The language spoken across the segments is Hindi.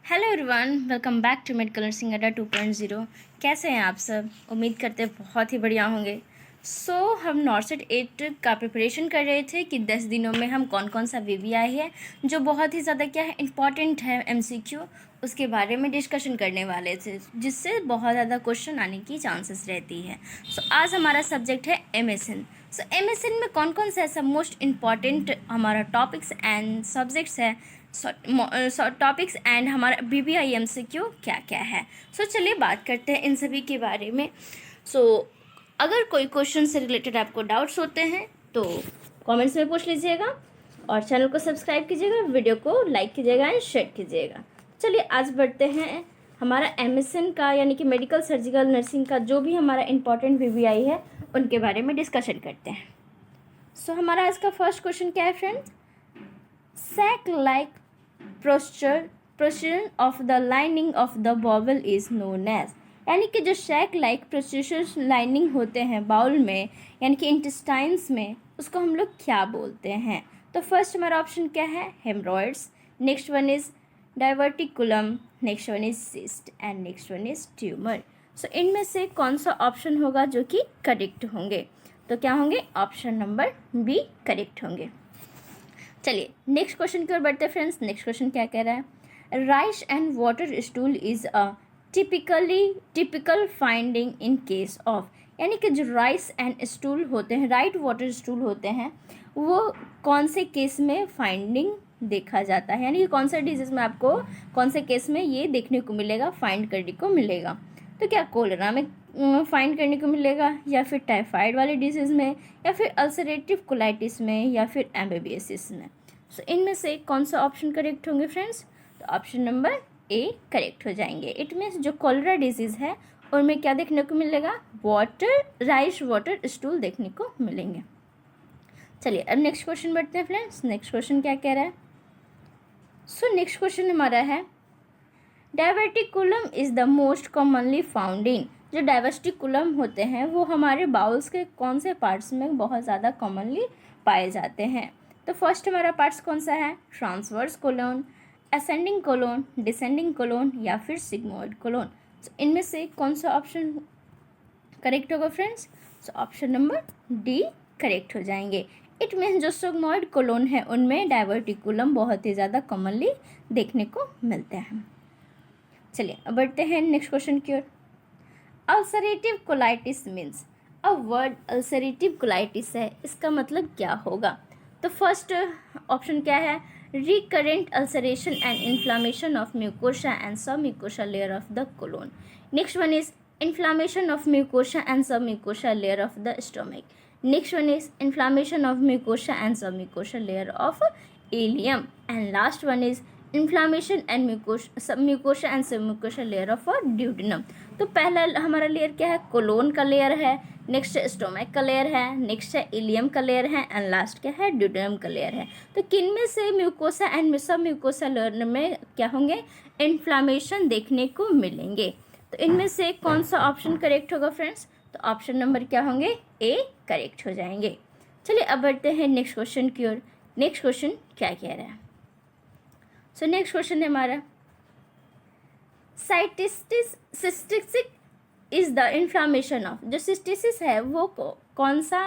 Hello everyone, welcome back to medical nursing Adda 2.0। कैसे हैं आप सब? उम्मीद करते हैं बहुत ही बढ़िया होंगे। हम नॉर्सेट 8 का प्रिपरेशन कर रहे थे कि 10 दिनों में हम कौन कौन सा वीवीआई है जो बहुत ही ज़्यादा क्या है इम्पॉर्टेंट है एमसीक्यू, उसके बारे में डिस्कशन करने वाले थे, जिससे बहुत ज़्यादा क्वेश्चन आने की चांसेस रहती है। आज हमारा सब्जेक्ट है एमएसएन। एमएसएन में कौन कौन सा ऐसा मोस्ट इम्पॉर्टेंट हमारा टॉपिक्स एंड सब्जेक्ट्स है, टॉपिक्स एंड हमारा बीबीआई एमसीक्यू क्या क्या है। चलिए बात करते हैं इन सभी के बारे में। अगर कोई क्वेश्चन से रिलेटेड आपको डाउट्स होते हैं तो कमेंट्स में पूछ लीजिएगा और चैनल को सब्सक्राइब कीजिएगा, वीडियो को लाइक कीजिएगा एंड शेयर कीजिएगा। चलिए आज बढ़ते हैं हमारा एमएसएन का यानी कि मेडिकल सर्जिकल नर्सिंग का जो भी हमारा इम्पॉर्टेंट बीबीआई है उनके बारे में डिस्कशन करते हैं। हमारा आज का फर्स्ट क्वेश्चन क्या है friends? Sac like protrusion of the lining of the bowel is known as, यानी कि जो शैक लाइक प्रोसीजर लाइनिंग होते हैं बाउल में यानी कि इंटेस्टाइन्स में, उसको हम लोग क्या बोलते हैं? तो फर्स्ट हमारा ऑप्शन क्या है? Haemorrhoids, next one is diverticulum, next one is cyst and next one is tumour. इनमें से कौन सा ऑप्शन होगा जो कि करेक्ट होंगे? तो क्या होंगे? ऑप्शन नंबर बी करेक्ट होंगे। चलिए नेक्स्ट क्वेश्चन की ओर बढ़ते हैं फ्रेंड्स। नेक्स्ट क्वेश्चन क्या कह रहा है? Rice and water stool is a typical finding in case of, यानी कि जो राइस एंड स्टूल होते हैं, राइट वाटर स्टूल होते हैं, वो कौन से केस में फाइंडिंग देखा जाता है, यानी कि कौन सा डिजीज में आपको कौन से केस में ये देखने को मिलेगा, फाइंड करने को मिलेगा? तो क्या कोलेरा में फाइंड करने को मिलेगा, या फिर टाइफाइड वाले डिजीज़ में, या फिर अल्सरेटिव कोलाइटिस में, या फिर एम्बेबियसिस में? इनमें से कौन सा ऑप्शन करेक्ट होंगे फ्रेंड्स? तो ऑप्शन नंबर ए करेक्ट हो जाएंगे। इट मीन्स जो कोलेरा डिजीज़ है उनमें क्या देखने को मिलेगा? राइस वाटर स्टूल देखने को मिलेंगे। चलिए अब नेक्स्ट क्वेश्चन बढ़ते हैं फ्रेंड्स। नेक्स्ट क्वेश्चन क्या कह रहा है? नेक्स्ट क्वेश्चन हमारा है diverticulum is the most commonly found in, जो डाइवर्टिकुलम होते हैं वो हमारे बाउल्स के कौन से पार्ट्स में बहुत ज़्यादा कॉमनली पाए जाते हैं? तो फर्स्ट हमारा पार्ट्स कौन सा है? Transverse colon, ascending colon, descending colon, या फिर सिग्मोइड कोलोन। इनमें से कौन सा ऑप्शन करेक्ट होगा friends? Option number D correct हो जाएंगे। इट मीन्स जो सिग्मोइड कोलोन है उनमें डाइवर्टिकुलम बहुत ही ज़्यादा कॉमनली देखने को मिलते हैं। चलिए अब बढ़ते हैं नेक्स्ट क्वेश्चन की ओर। अल्सरेटिव कोलाइटिस मीन्स, अब वर्ड अल्सरेटिव कोलाइटिस है, इसका मतलब क्या होगा? तो फर्स्ट ऑप्शन क्या है? Recurrent ulceration and inflammation of mucosa and sub mucosa layer of the colon. Next one is inflammation of mucosa and sub mucosa layer of the stomach. Next one is inflammation of mucosa and sub mucosa layer of ileum and last one is inflammation and mucosa and sub mucosa layer of duodenum. तो पहला हमारा लेयर क्या है? कोलोन का लेयर है, नेक्स्ट स्टोमक का लेयर है, नेक्स्ट है इलियम का लेयर है एंड लास्ट क्या है? ड्यूडेनम का लेयर है। तो किन में से mucosa and sub mucosa layer में क्या होंगे? इन्फ्लामेशन देखने को मिलेंगे। तो इनमें से कौन सा ऑप्शन करेक्ट होगा फ्रेंड्स? तो ऑप्शन नंबर क्या होंगे? ए करेक्ट हो जाएंगे। चलिए अब बढ़ते हैं नेक्स्ट क्वेश्चन की ओर। नेक्स्ट क्वेश्चन क्या कह रहा है? नेक्स्ट क्वेश्चन है हमारा cysts is the inflammation of, जो सिस्टिसिस है वो कौन सा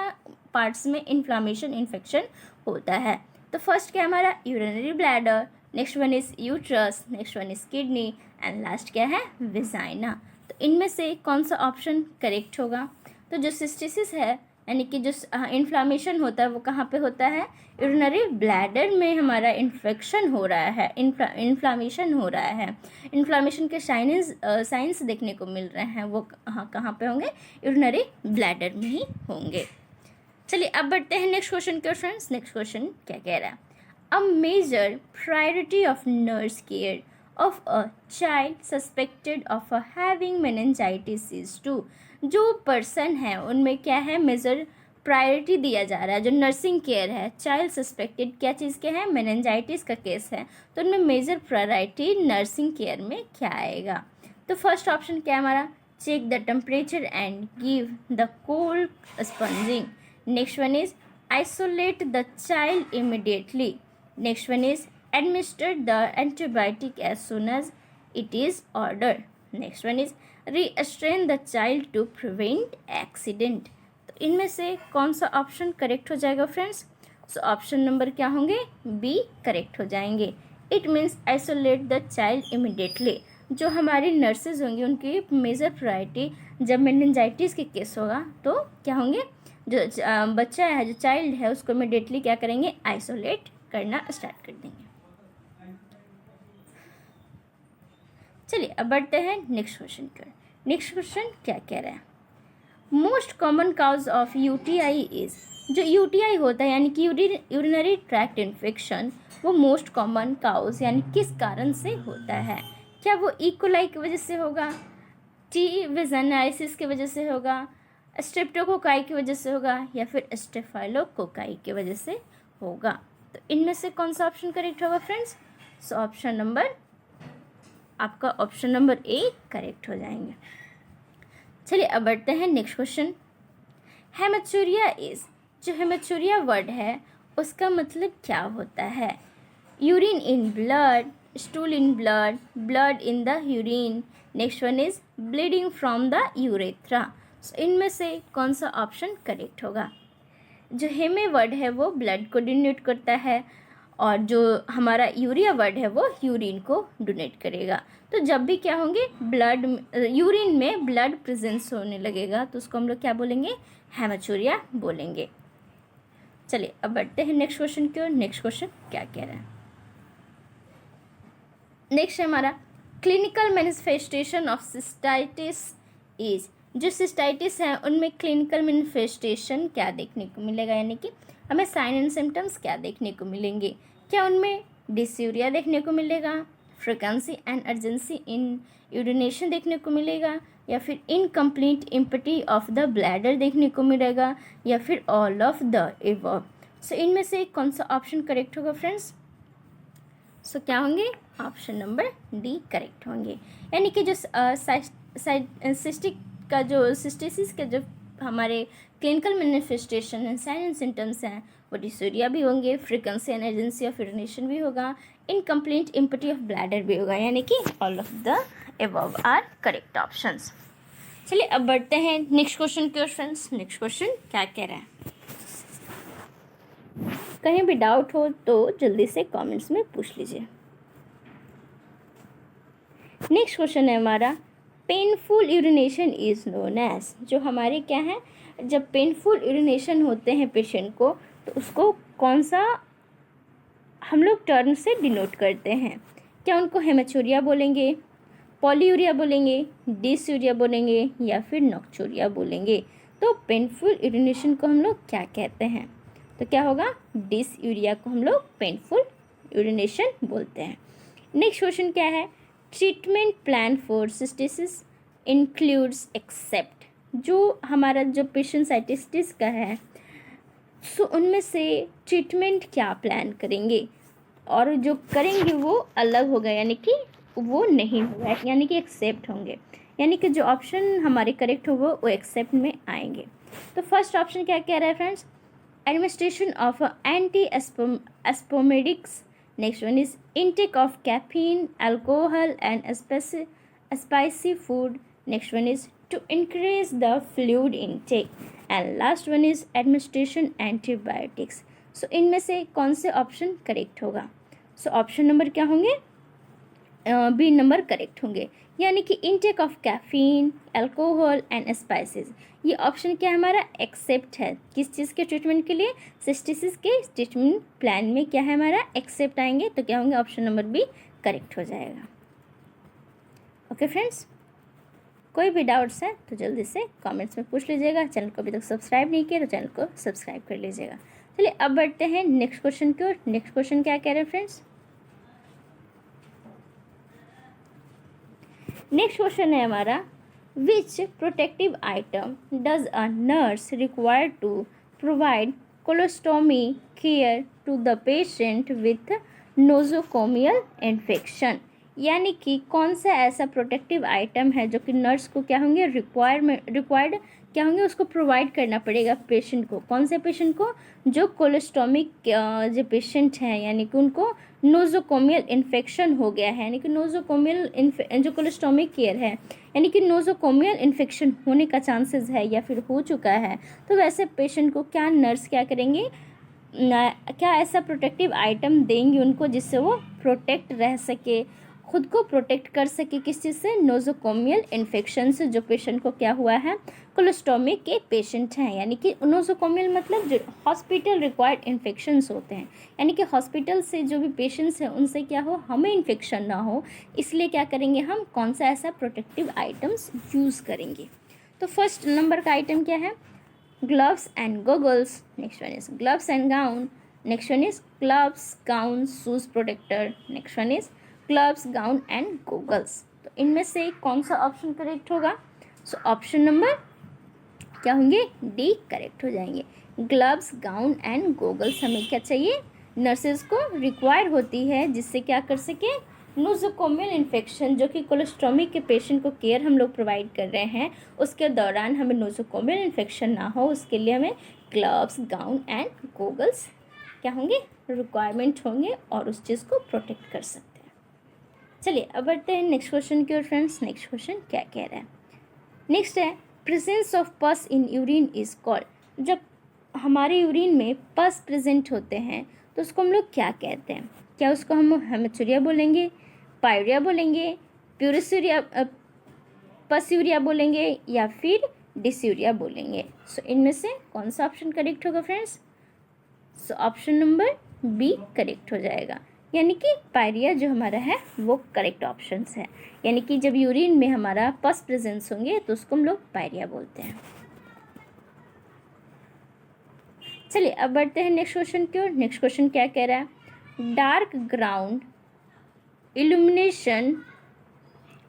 पार्ट्स में इन्फ्लामेशन इन्फेक्शन होता है? तो फर्स्ट क्या हमारा? Urinary bladder, next one is uterus, next one is kidney and last क्या है? विजाइना। तो इनमें से कौन सा ऑप्शन करेक्ट होगा? तो जो सिस्टिसिस है यानी कि जो इन्फ्लामेशन होता है वो कहाँ पे होता है? यूरिनरी ब्लैडर में हमारा इन्फेक्शन हो रहा है, इन्फ्लामेशन हो रहा है। इन्फ्लामेशन के साइंस देखने को मिल रहे हैं, वो कहाँ पे होंगे? यूरिनरी ब्लैडर में ही होंगे। चलिए अब बढ़ते हैं नेक्स्ट क्वेश्चन के फ्रेंड्स। नेक्स्ट क्वेश्चन क्या कह रहा है? A major priority of nurse care of a child suspected of having meningitis is to, जो पर्सन है उनमें क्या है? मेजर प्रायोरिटी दिया जा रहा है। जो नर्सिंग केयर है, चाइल्ड सस्पेक्टेड क्या चीज़ के है? मेनिंजाइटिस का केस है, तो उनमें मेजर प्रायोरिटी नर्सिंग केयर में क्या आएगा? तो फर्स्ट ऑप्शन क्या है हमारा? Check the temperature and give the cold sponging. Next one is isolate the child immediately. Next one is administer the antibiotic as soon as it is order. Next one is restrain the child to prevent accident. तो इनमें से कौन सा ऑप्शन करेक्ट हो जाएगा फ्रेंड्स? सो ऑप्शन नंबर क्या होंगे? बी करेक्ट हो जाएंगे। It means isolate the child immediately. जो हमारी नर्सेज होंगी उनकी मेजर प्रायोरिटी जब मेनिंजाइटिस के केस होगा तो क्या होंगे, जो बच्चा है, जो चाइल्ड है, उसको इमिडिएटली क्या करेंगे? आइसोलेट करना स्टार्ट कर देंगे। चलिए अब बढ़ते हैं नेक्स्ट क्वेश्चन की ओर। नेक्स्ट क्वेश्चन क्या कह रहा है? Most common cause of UTI is. जो यूटीआई होता है यानी कि यूरिनरी ट्रैक्ट इन्फेक्शन, वो मोस्ट कॉमन काउज यानी किस कारण से होता है? क्या वो इकोलाई की वजह से होगा, टी विजनाइसिस की वजह से होगा, स्ट्रेप्टोकोकाई की वजह से होगा, या फिर स्टेफाइलोकोकाई की वजह से होगा? तो इनमें से कौन सा ऑप्शन करेक्ट होगा फ्रेंड्स? सो ऑप्शन नंबर, आपका ऑप्शन नंबर ए करेक्ट हो जाएंगे। चलिए अब बढ़ते हैं नेक्स्ट क्वेश्चन। Haematuria is. जो हेमेचूरिया वर्ड है उसका मतलब क्या होता है? Urine in blood, stool in blood, blood in the urine. Next one is bleeding from the urethra. So इनमें से कौन सा ऑप्शन करेक्ट होगा? जो हेमे वर्ड है वो ब्लड को डिनोट करता है और जो हमारा यूरिया वर्ड है वो यूरिन को डोनेट करेगा। तो जब भी क्या होंगे, ब्लड यूरिन में ब्लड प्रेजेंस होने लगेगा तो उसको हम लोग क्या बोलेंगे? हेमेचूरिया बोलेंगे। चलिए अब बढ़ते हैं नेक्स्ट क्वेश्चन की ओर। नेक्स्ट क्वेश्चन क्या कह रहा है? नेक्स्ट है हमारा clinical manifestation of cystitis is. जो सिस्टाइटिस है उनमें क्लिनिकल मैनिफेस्टेशन क्या देखने को मिलेगा, यानी कि हमें साइन एंड सिम्टम्स क्या देखने को मिलेंगे? क्या उनमें डिस्यूरिया देखने को मिलेगा, frequency and urgency in urination देखने को मिलेगा, या फिर incomplete empty of the bladder देखने को मिलेगा, या फिर all of the above? So इनमें से कौन सा ऑप्शन करेक्ट होगा फ्रेंड्स? सो क्या होंगे? ऑप्शन नंबर डी करेक्ट होंगे। यानी कि जो सिस्टिसिस का जो हमारे clinical manifestation and sign and symptoms हैं वो डिस्यूरिया भी होंगे, frequency and urgency of urination भी होगा, इनकम्प्लीट इम्पटी ऑफ ब्लैडर भी होगा, यानी कि all of the above are correct options. चलिए अब बढ़ते हैं नेक्स्ट क्वेश्चन की ओर फ्रेंड्स। नेक्स्ट क्वेश्चन क्या कह रहा है? कहीं भी डाउट हो तो जल्दी से कमेंट्स में पूछ लीजिए। नेक्स्ट क्वेश्चन है हमारा painful urination is known as. जो हमारे क्या है, जब पेनफुल यूरिनेशन होते हैं पेशेंट को तो उसको कौन सा हम लोग टर्म से डिनोट करते हैं? क्या उनको हेमेचूरिया बोलेंगे, पॉलीयूरिया बोलेंगे, डिसयूरिया बोलेंगे, या फिर नॉक्चूरिया बोलेंगे? तो पेनफुल यूरिनेशन को हम लोग क्या कहते हैं? तो क्या होगा? डिसयूरिया को हम लोग पेनफुल यूरिनेशन बोलते हैं। नेक्स्ट क्वेश्चन क्या है? Treatment plan for cystitis includes except. जो हमारा जो पेशेंट साइटिस्टिस का है सो उनमें से ट्रीटमेंट क्या प्लान करेंगे, और जो करेंगे वो अलग होगा, यानी कि वो नहीं होगा, यानी कि एक्सेप्ट होंगे, यानी कि जो ऑप्शन हमारे करेक्ट होगा वो एक्सेप्ट में आएंगे। तो फर्स्ट ऑप्शन क्या कह रहा है friends? Administration of antispasmodics. Next one is intake of caffeine, alcohol and spicy food. Next one is to increase the fluid intake, and last one is administration antibiotics. So इनमें से कौन से ऑप्शन करेक्ट होगा? सो ऑप्शन नंबर क्या होंगे? बी नंबर करेक्ट होंगे, यानी कि intake of caffeine, alcohol and spices. ये ऑप्शन क्या है हमारा? एक्सेप्ट है। किस चीज़ के ट्रीटमेंट के लिए? सिस्टिसिस के ट्रीटमेंट प्लान में क्या है हमारा? एक्सेप्ट आएंगे, तो क्या होंगे? ऑप्शन नंबर बी करेक्ट हो जाएगा। ओके फ्रेंड्स, कोई भी डाउट्स है तो जल्दी से कमेंट्स में पूछ लीजिएगा। चैनल को अभी तक सब्सक्राइब नहीं किया तो चैनल को सब्सक्राइब कर लीजिएगा। चलिए अब बढ़ते हैं नेक्स्ट क्वेश्चन की ओर। नेक्स्ट क्वेश्चन क्या कह रहे हैं फ्रेंड्स? नेक्स्ट क्वेश्चन है हमारा which protective item does a nurse require to provide colostomy care to the patient with nosocomial infection. यानी कि कौन सा ऐसा प्रोटेक्टिव आइटम है जो कि नर्स को क्या होंगे रिक्वायर्ड क्या होंगे, उसको प्रोवाइड करना पड़ेगा पेशेंट को। कौन से पेशेंट को, जो कोलेस्टोमिक जो पेशेंट हैं, यानी कि उनको नोजोकोमियल इन्फेक्शन हो गया है, यानी कि नोजोकोमियल जो कोलेस्टोमिक केयर है, यानी कि नोजोकोमियल इन्फेक्शन होने का चांसेस है या फिर हो चुका है, तो वैसे पेशेंट को क्या नर्स क्या करेंगे, क्या ऐसा प्रोटेक्टिव आइटम देंगे उनको जिससे वो प्रोटेक्ट रह सके, खुद को प्रोटेक्ट कर सके किस चीज़ से, नोजोकोमियल इन्फेक्शन से। जो पेशेंट को क्या हुआ है, कोलेस्टोमिक के पेशेंट हैं, यानी कि नोजोकोमियल मतलब जो हॉस्पिटल रिक्वायर्ड इन्फेक्शंस होते हैं, यानी कि हॉस्पिटल से जो भी पेशेंट्स हैं उनसे क्या हो, हमें इन्फेक्शन ना हो, इसलिए क्या करेंगे हम, कौन सा ऐसा प्रोटेक्टिव आइटम्स यूज़ करेंगे। तो फर्स्ट नंबर का आइटम क्या है, gloves and goggles. Next one is gloves and gown. Next one is gloves, gown, shoes protector. Next one is gloves, gown and goggles. तो इनमें से कौन सा ऑप्शन करेक्ट होगा, सो ऑप्शन नंबर क्या होंगे, डी करेक्ट हो जाएंगे। ग्लव्स, गाउन एंड गोगल्स हमें क्या चाहिए, नर्सेज को रिक्वायर होती है, जिससे क्या कर सके, नोजोकोमियल इन्फेक्शन जो कि कोलेस्ट्रोमिक के पेशेंट को केयर हम लोग प्रोवाइड कर रहे हैं, उसके दौरान हमें नोजोकोमियल इन्फेक्शन ना हो, उसके लिए हमें ग्लव्स, गाउन एंड गोगल्स क्या होंगे, रिक्वायरमेंट होंगे, और उस चीज़ को प्रोटेक्ट कर सकते हैं। चलिए अब बढ़ते हैं नेक्स्ट क्वेश्चन की ओर फ्रेंड्स। नेक्स्ट क्वेश्चन क्या कह रहा है, नेक्स्ट है प्रेजेंस ऑफ पस इन यूरिन इज कॉल्ड। जब हमारे यूरिन में पस प्रेजेंट होते हैं तो उसको हम लोग क्या कहते हैं, क्या उसको हम हेमेचुरिया बोलेंगे, पायूरिया बोलेंगे, प्यूरिसूरिया, पसयूरिया बोलेंगे, या फिर डिस्यूरिया बोलेंगे। सो इनमें से कौन सा ऑप्शन करेक्ट होगा friends, so option number B correct हो जाएगा, यानी कि पायरिया जो हमारा है वो करेक्ट ऑप्शन है, यानी कि जब यूरिन में हमारा पस प्रेजेंस होंगे तो उसको हम लोग पायरिया बोलते हैं। चलिए अब बढ़ते हैं नेक्स्ट क्वेश्चन की ओर। नेक्स्ट क्वेश्चन क्या कह रहा है, dark ground illumination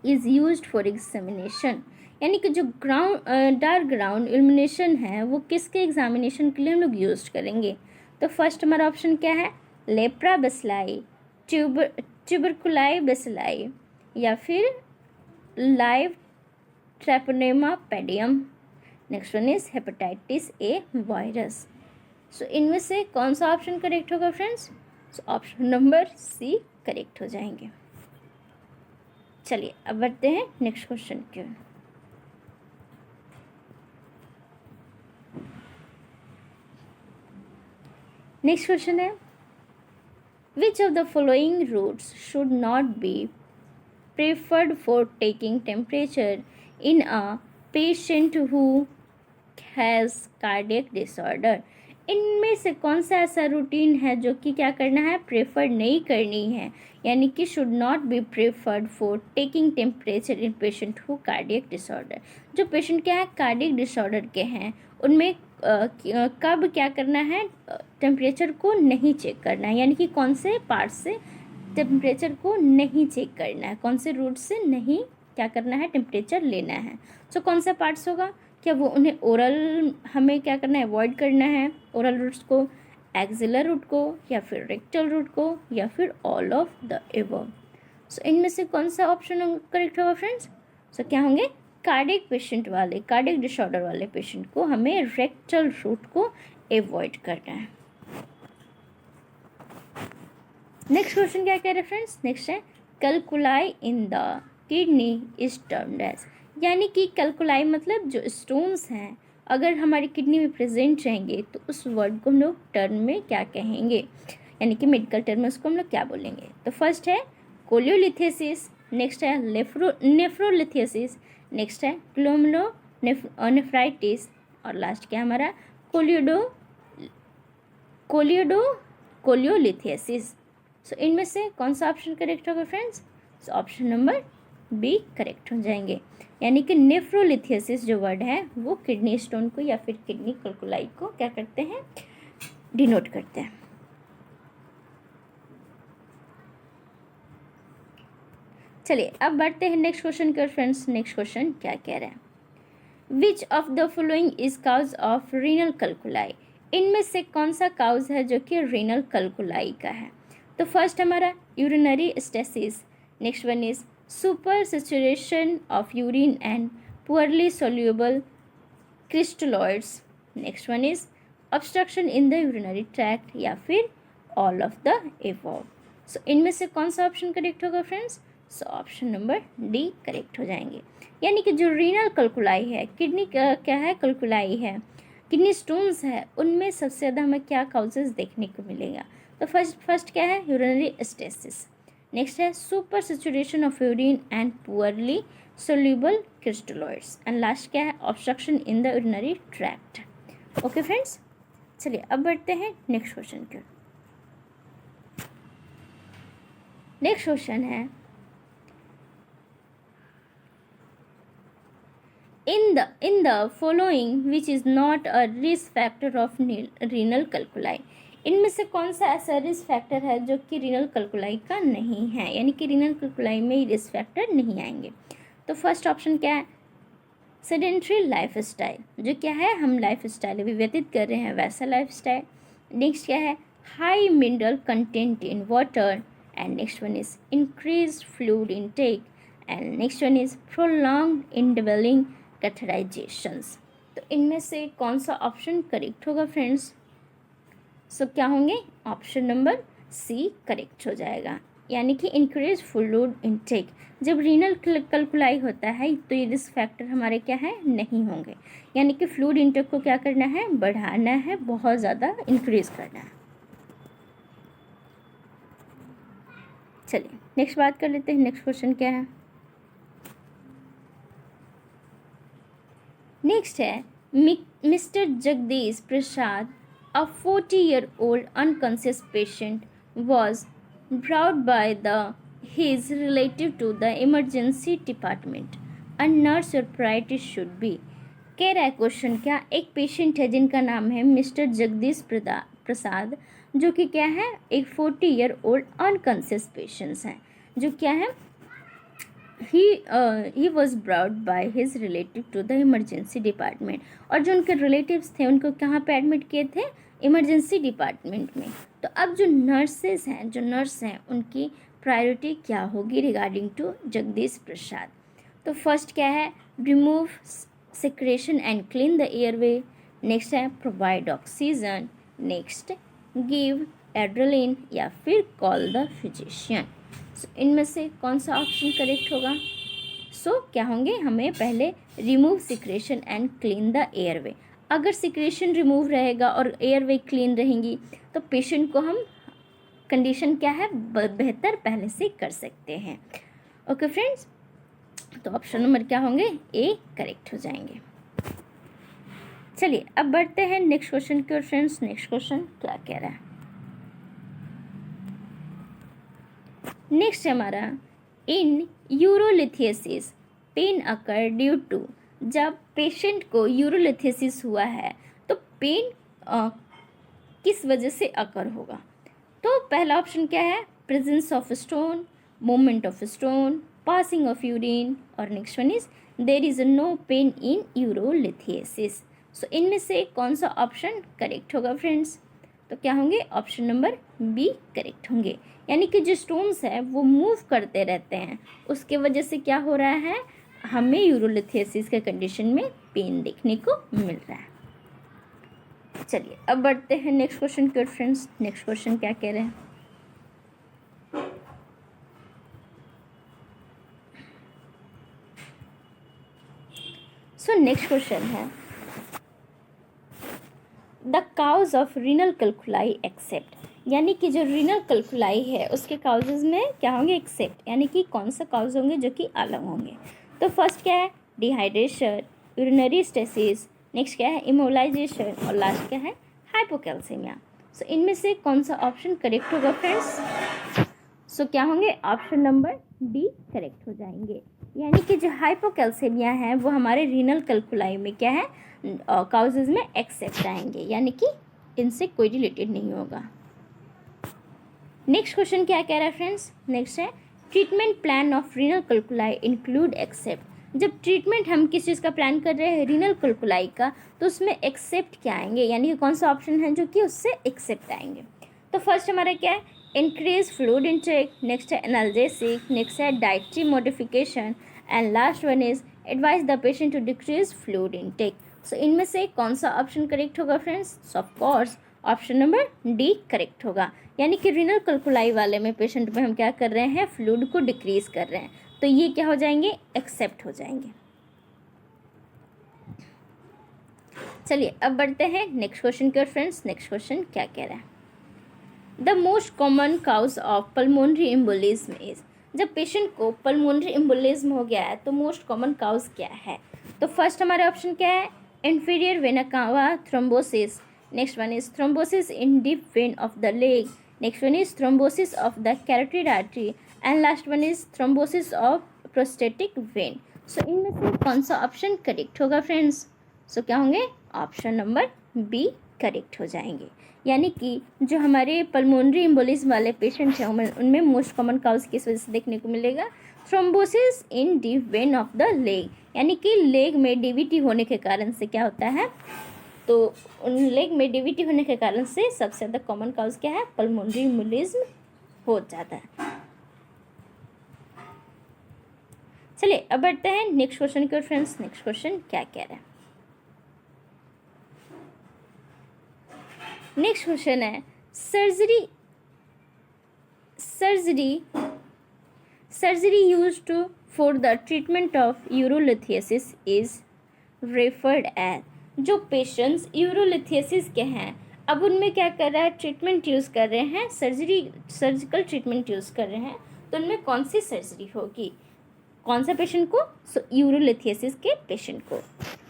is used for examination, यानी कि जो डार्क ग्राउंड इल्यूमिनेशन है वो किसके एग्जामिनेशन के लिए हम लोग यूज करेंगे। तो फर्स्ट हमारा ऑप्शन क्या है, लेप्रा बेसिलाई, ट्यूबरकुलाई बेसिलाई, या फिर live treponema pallidum. Next one is hepatitis A virus. So इनमें से कौन सा ऑप्शन करेक्ट होगा friends, so option number C correct हो जाएंगे। चलिए अब बढ़ते हैं नेक्स्ट क्वेश्चन की ओर। नेक्स्ट क्वेश्चन है, which of the following routes should not be preferred for taking temperature in a patient who has cardiac disorder. इनमें से कौन सा ऐसा रूटीन है जो कि क्या करना है, प्रेफर नहीं करनी है, यानी कि should not be preferred for taking temperature in patient who cardiac disorder. जो पेशेंट क्या है, कार्डियक डिसऑर्डर के हैं, उनमें कब क्या करना है, टेम्परेचर को नहीं चेक करना है, यानी कि कौन से पार्ट से टेम्परेचर को नहीं चेक करना है, कौन से रूट से नहीं क्या करना है, टेम्परेचर लेना है। सो कौन सा पार्ट्स होगा, क्या वो उन्हें ओरल हमें क्या करना है, अवॉइड करना है ओरल रूट्स को, एक्सिलर रूट को, या फिर रेक्टल रूट को, या फिर all of the above. So इनमें से कौन सा ऑप्शन करेक्ट होगा फ्रेंड्स, सो क्या होंगे, कार्डियक पेशेंट वाले, कार्डियक डिसऑर्डर वाले पेशेंट को हमें रेक्टल रूट को अवॉइड करना है। नेक्स्ट क्वेश्चन क्या कह रहे हैं फ्रेंड्स, नेक्स्ट है calculi in the kidney is termed as, यानी कि कैलकुलाई मतलब जो स्टोन्स हैं अगर हमारी किडनी में प्रेजेंट रहेंगे तो उस वर्ड को हम लोग टर्म में क्या कहेंगे, यानी कि मेडिकल टर्म में उसको हम लोग क्या बोलेंगे। तो फर्स्ट है कोलियोलिथेसिस, नेक्स्ट है नेफ्रोलिथेसिस, नेक्स्ट है ग्लोमेरुलोनेफ्राइटिस, और लास्ट क्या हमारा कोलियोलिथेसिस। सो इनमें से कौन सा ऑप्शन करेक्ट होगा friends, so option number B correct हो जाएंगे, यानी कि नेफ्रोलिथेसिस जो वर्ड है वो किडनी स्टोन को या फिर किडनी कैलकुलाई को क्या करते हैं, डिनोट करते हैं। चलिए अब बढ़ते हैं नेक्स्ट क्वेश्चन की ओर फ्रेंड्स। नेक्स्ट क्वेश्चन क्या कह रहा है, which of the following is cause of renal calculi, इनमें से कौन सा काउज है जो कि रीनल कैलकुलाई का है। तो फर्स्ट हमारा urinary stasis, next one is super saturation of urine and poorly soluble crystalloids, next one is obstruction in the urinary tract, या फिर all of the above. So इनमें से कौन सा ऑप्शन करेक्ट होगा friends? So option number D correct हो जाएंगे। यानी कि जो रीनल कल्कुलाई है, किडनी क्या है, कल्कुलाई है, किडनी स्टोन्स है, उनमें सबसे ज़्यादा हमें क्या काउजेज देखने को मिलेगा? तो फर्स्ट क्या है? Urinary stasis. नेक्स्ट है super saturation of urine and poorly soluble crystalloids, and last क्या है? Obstruction in the urinary tract. Okay friends, चलिए अब बढ़ते हैं नेक्स्ट क्वेश्चन की। नेक्स्ट क्वेश्चन है in the following which is not a risk factor of renal calculi, इनमें से कौन सा ऐसा रिस्क फैक्टर है जो कि रीनल कल्कुलाई का नहीं है, यानी कि रीनल कल्कुलाई में रिस्क फैक्टर नहीं आएंगे? तो फर्स्ट ऑप्शन क्या है? सेडेंट्री लाइफ स्टाइल, जो क्या है, हम लाइफ स्टाइल अभी व्यतीत कर रहे हैं वैसा लाइफ स्टाइल। नेक्स्ट क्या है? High mineral content in water, and next one is increase fluid intake, and next one is prolonged indwelling catheterizations. तो इनमें से कौन सा ऑप्शन करेक्ट होगा फ्रेंड्स? सो क्या होंगे? ऑप्शन नंबर सी करेक्ट हो जाएगा, यानी कि इंक्रीज फ्लूइड इनटेक। जब रीनल कल्कुलाई होता है तो ये रिस्क फैक्टर हमारे क्या है? नहीं होंगे, यानी कि फ्लूइड इनटेक को क्या करना है? बढ़ाना है, बहुत ज़्यादा इंक्रीज करना है। चलिए नेक्स्ट बात कर लेते हैं। नेक्स्ट क्वेश्चन क्या है? नेक्स्ट है mister Jagdish Prasad, a 40-year-old unconscious patient, was brought by his relative to the emergency department. A nurse or priority should be। कह रहा है क्वेश्चन क्या, एक पेशेंट है जिनका नाम है मिस्टर जगदीश प्रसाद, जो कि क्या है? एक 40-year-old अनकॉन्शियस पेशेंट्स हैं, जो क्या है? he was brought by his relative to the emergency department, और जो उनके रिलेटिव्स थे उनको कहाँ पे एडमिट किए थे? इमरजेंसी डिपार्टमेंट में। तो अब जो नर्सेज हैं, जो नर्स हैं, उनकी प्रायोरिटी क्या होगी रिगार्डिंग टू जगदीश प्रसाद? तो फर्स्ट क्या है? Remove secretion and clean the airway, next है provide oxygen, next give adrenaline, या फिर कॉल द फिजिशियन। इनमें से कौन सा ऑप्शन करेक्ट होगा? सो क्या होंगे? हमें पहले remove secretion and clean the airway. अगर सिक्रेशन रिमूव रहेगा और एयरवे क्लीन रहेंगी तो पेशेंट को हम कंडीशन क्या है? बेहतर पहले से कर सकते हैं। ओके फ्रेंड्स, तो ऑप्शन नंबर क्या होंगे? ए करेक्ट हो जाएंगे। चलिए अब बढ़ते हैं नेक्स्ट क्वेश्चन की ओर फ्रेंड्स। नेक्स्ट क्वेश्चन क्या कह रहा है? नेक्स्ट हमारा इन यूरोलिथियसिस पेन अकर ड्यू टू, जब पेशेंट को यूरोलिथियसिस हुआ है तो पेन किस वजह से अकर होगा? तो पहला ऑप्शन क्या है? Presence of stone, movement of stone, passing of urine, और next one is there is no pain in urolithiasis. So इनमें से कौन सा ऑप्शन करेक्ट होगा फ्रेंड्स? तो क्या होंगे? ऑप्शन नंबर बी करेक्ट होंगे, यानी कि जो स्टोन्स है वो मूव करते रहते हैं, उसके वजह से क्या हो रहा है? हमें यूरोलिथियसिस के कंडीशन में पेन देखने को मिल रहा है। चलिए अब बढ़ते हैं नेक्स्ट क्वेश्चन की ओर फ्रेंड्स। नेक्स्ट क्वेश्चन क्या कह रहे हैं? सो नेक्स्ट क्वेश्चन है the cause of renal calculi except, यानी कि जो रीनल कल्कुलाई है उसके काउजेज में क्या होंगे? एक्सेप्ट, यानी कि कौन सा काउज होंगे जो कि अलग होंगे? तो फर्स्ट क्या है? डिहाइड्रेशन, यूरिनरी स्टेसिस, नेक्स्ट क्या है? इमोलाइजेशन, और लास्ट क्या है? हाइपोकैल्सीमिया। सो इनमें से कौन सा ऑप्शन करेक्ट होगा फ्रेंड्स? सो क्या होंगे? ऑप्शन नंबर डी करेक्ट हो जाएंगे, यानी कि जो हाइपोकैल्सीमिया है वो हमारे रीनल कल्कुलाई में क्या है? काउजेज में एक्सेप्ट आएंगे, यानी कि इनसे कोई रिलेटेड नहीं होगा। नेक्स्ट क्वेश्चन क्या कह रहा है फ्रेंड्स? नेक्स्ट है treatment plan of renal calculi include except. जब ट्रीटमेंट हम किस चीज़ का प्लान कर रहे हैं? रीनल कल्कुलाई का, तो उसमें एक्सेप्ट क्या आएंगे, यानी कि कौन सा ऑप्शन है जो कि उससे एक्सेप्ट आएंगे? तो फर्स्ट हमारा क्या है? इंक्रीज फ्लूइड इनटेक, नेक्स्ट है एनाल्जेसिक, नेक्स्ट है dietary modification, and last one is advise the patient to decrease fluid intake. So इनमें से कौन सा ऑप्शन करेक्ट होगा friends? Of course option number D correct होगा, यानी कि रीनल कल्कुलाई वाले में पेशेंट में हम क्या कर रहे हैं? फ्लूइड को डिक्रीज कर रहे हैं, तो ये क्या हो जाएंगे? एक्सेप्ट हो जाएंगे। चलिए अब बढ़ते हैं नेक्स्ट क्वेश्चन की ओर फ्रेंड्स। नेक्स्ट क्वेश्चन क्या कह रहा है? The most common cause of pulmonary embolism is. जब पेशेंट को पल्मोनरी एम्बोलिज्म हो गया है तो मोस्ट कॉमन काउज क्या है? तो फर्स्ट हमारे ऑप्शन क्या है? Inferior vena cava thrombosis, next one is thrombosis in deep vein of the leg, next one is thrombosis of the carotid artery and last one is thrombosis of prostatic vein. So इनमें से कौन सा ऑप्शन करेक्ट होगा फ्रेंड्स? सो क्या होंगे? ऑप्शन नंबर बी करेक्ट हो जाएंगे, यानी कि जो हमारे पल्मोनरी एम्बोलिज्म वाले पेशेंट हैं उनमें मोस्ट कॉमन काउज किस वजह से देखने को मिलेगा? Thrombosis in deep vein of the leg, यानी कि लेग में डीवीटी होने के कारण से क्या होता है? तो उन लेग में डीवीटी होने के कारण से सबसे ज़्यादा कॉमन काउज क्या है? पल्मोनरी एम्बोलिज्म हो जाता है। चलिए अब बढ़ते हैं नेक्स्ट क्वेश्चन की ओर फ्रेंड्स। नेक्स्ट क्वेश्चन क्या कह रहा है? नेक्स्ट क्वेश्चन है surgery used to for the treatment of urolithiasis is referred as. जो पेशेंट्स यूरोलिथियसिस के हैं अब उनमें क्या कर रहा है? ट्रीटमेंट यूज़ कर रहे हैं, सर्जिकल ट्रीटमेंट यूज़ कर रहे हैं, तो उनमें कौन सी सर्जरी होगी? कौन सा पेशेंट को? यूरोलिथियसिस के पेशेंट को।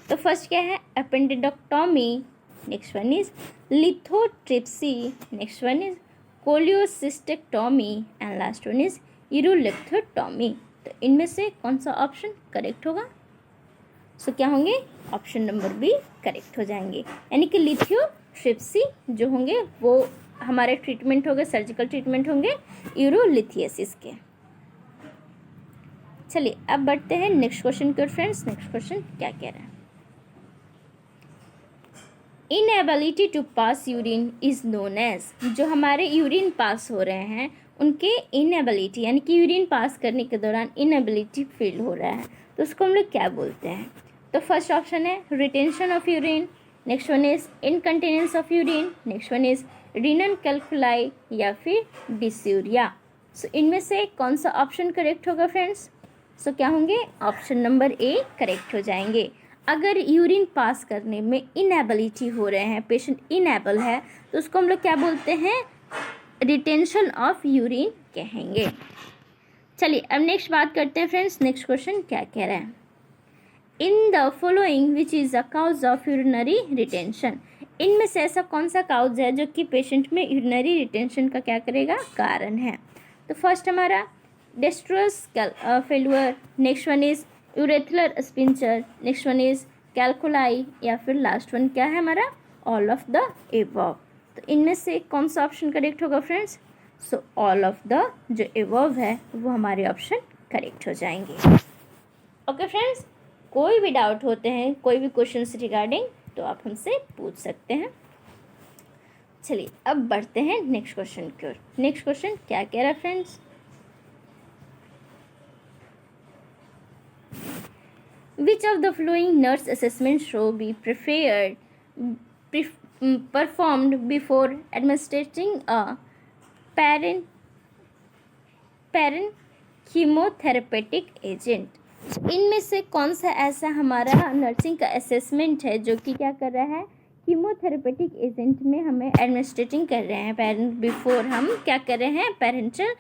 तो फर्स्ट क्या है? Appendectomy, next one is lithotripsy, next one is cholecystectomy and last one is urolithotomy. तो इनमें से कौन सा ऑप्शन करेक्ट होगा? सो क्या होंगे? ऑप्शन नंबर बी करेक्ट हो जाएंगे, यानी कि लिथोट्रिप्सी जो होंगे वो हमारे ट्रीटमेंट होंगे, सर्जिकल ट्रीटमेंट होंगे यूरोलिथियसिस के। चलिए अब बढ़ते हैं नेक्स्ट क्वेश्चन की ओर फ्रेंड्स। नेक्स्ट क्वेश्चन क्या कह रहा है? Inability to pass urine is known as. जो हमारे यूरिन पास हो रहे हैं उनके इनएबिलिटी, यानी कि यूरिन पास करने के दौरान इनएबिलिटी फील हो रहा है, तो उसको हम लोग क्या बोलते हैं? तो फर्स्ट ऑप्शन है retention of urine, next one is incontinence of urine, next one is renal कैल्कुलाई या फिर डिस्यूरिया। सो इनमें से कौन सा ऑप्शन करेक्ट होगा फ्रेंड्स? सो क्या होंगे? ऑप्शन नंबर ए करेक्ट हो जाएंगे। अगर यूरिन पास करने में इनएबिलिटी हो रहे हैं, पेशेंट इनएबल है, तो उसको हम लोग क्या बोलते हैं? रिटेंशन ऑफ यूरिन कहेंगे। चलिए अब नेक्स्ट बात करते हैं फ्रेंड्स। नेक्स्ट क्वेश्चन क्या कह रहा है? In the following which is the cause of urinary retention. इनमें से ऐसा कौन सा काउज है जो कि पेशेंट में यूरिनरी रिटेंशन का क्या करेगा? कारण है। तो फर्स्ट हमारा डेस्ट्रस failure, next one is urethral sphincter, next one is calculi या फिर लास्ट वन क्या है हमारा? All of the above. तो इनमें से कौन सा ऑप्शन करेक्ट होगा friends? So all of the जो एबव है वो हमारे ऑप्शन करेक्ट हो जाएंगे। ओके फ्रेंड्स, कोई भी डाउट होते हैं, कोई भी क्वेश्चन रिगार्डिंग, तो आप हमसे पूछ सकते हैं। चलिए अब बढ़ते हैं नेक्स्ट क्वेश्चन की ओर। नेक्स्ट क्वेश्चन क्या कह रहा है friends? Which of the following nurse assessment should be performed before administering a chemotherapeutic agent? इनमें से कौन सा ऐसा हमारा नर्सिंग का असेसमेंट है जो कि क्या कर रहा है? कीमोथेरेपेटिक एजेंट में हमें एडमिनिस्ट्रेटिंग कर रहे हैं। बिफोर हम क्या कर रहे हैं? पेरेंटल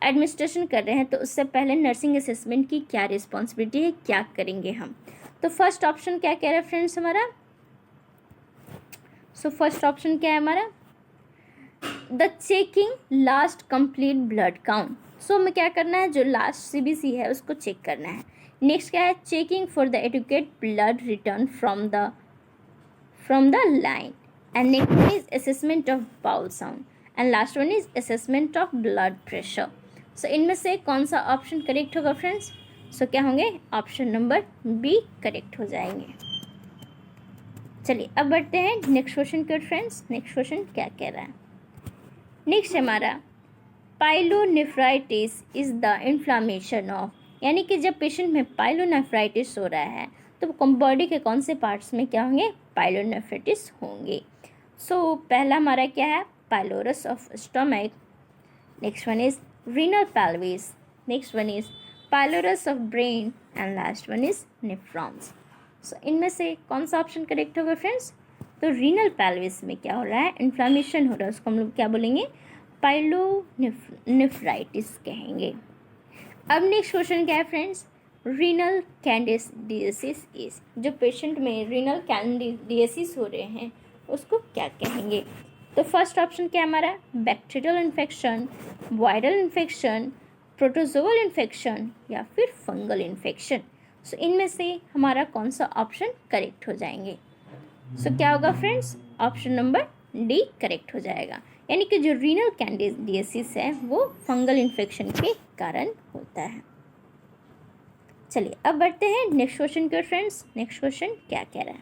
एडमिनिस्ट्रेशन कर रहे हैं, तो उससे पहले नर्सिंग असेसमेंट की क्या रिस्पॉन्सिबिलिटी है, क्या करेंगे हम? तो फर्स्ट ऑप्शन क्या कह रहा है फ्रेंड्स हमारा? सो फर्स्ट ऑप्शन क्या है हमारा? The checking last complete blood count. So हमें क्या करना है? जो लास्ट सीबीसी है उसको चेक करना है। नेक्स्ट क्या है? Checking for the adequate blood return from the line and next is assessment of bowel sound and last one is assessment of blood pressure. So इनमें से कौन सा ऑप्शन करेक्ट होगा फ्रेंड्स? सो क्या होंगे? ऑप्शन नंबर बी करेक्ट हो जाएंगे। चलिए अब बढ़ते हैं नेक्स्ट क्वेश्चन की ओर फ्रेंड्स। नेक्स्ट क्वेश्चन क्या कह रहा है? नेक्स्ट हमारा pyelonephritis is the inflammation of, यानी कि जब पेशेंट में पाइलोनेफ्राइटिस हो रहा है तो बॉडी के कौन से पार्ट्स में क्या होंगे, पाइलोनेफ्राइटिस होंगे। सो पहला हमारा क्या है, pylorus of stomach, next one is renal pelvis, next one is pylorus of brain and last one is nephrons. So इनमें से कौन सा ऑप्शन करेक्ट होगा फ्रेंड्स, तो रीनल पेल्विस में क्या हो रहा है, इन्फ्लामेशन हो रहा है, उसको हम लोग क्या बोलेंगे, पाइलोनेफ्राइटिस कहेंगे। अब नेक्स्ट क्वेश्चन क्या है फ्रेंड्स, रीनल कैंडिडियासिस इज, जो पेशेंट में रीनल कैंडिडियासिस हो रहे हैं उसको क्या कहेंगे। तो फर्स्ट ऑप्शन क्या है हमारा, bacterial infection, viral infection, protozoal infection या फिर फंगल इन्फेक्शन। सो इनमें से हमारा कौन सा ऑप्शन करेक्ट हो जाएंगे। सो क्या होगा friends, option number D correct हो जाएगा, यानी कि जो रीनल कैंडिडियासिस है वो फंगल इन्फेक्शन के कारण होता है। चलिए अब बढ़ते हैं नेक्स्ट क्वेश्चन की ओर फ्रेंड्स। नेक्स्ट क्वेश्चन क्या कह रहा है,